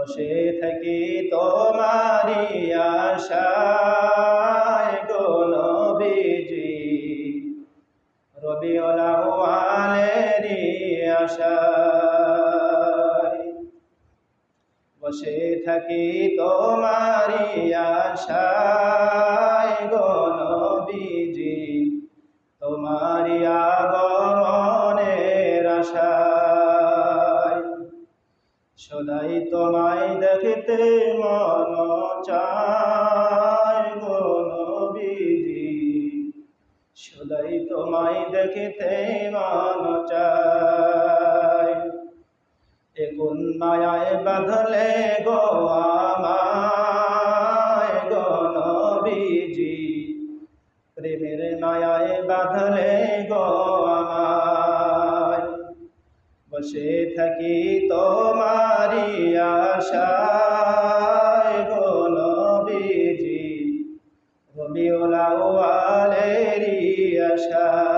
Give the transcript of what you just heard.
বসে থাকি তোমারি আশায় গো নবীজি, রবিউল আউয়ালেরই আশায়। বসে থাকি তোমারি আশায় গো নবীজি, তোমারি আগমনের আশায়। সদাই তোমায় দেখিতে মন চায় গো নবীজি, সদাই তোমায় দেখিতে মন চায়। এ কোন মায়ায় বাঁধলে গো আমায় গো নবীজি, প্রেমের মায়ায় বাঁধলে গো আমায়। বসে থাকি তোমারি আশায় গো নবীজি, রবিউল আউয়ালেরই আশায়।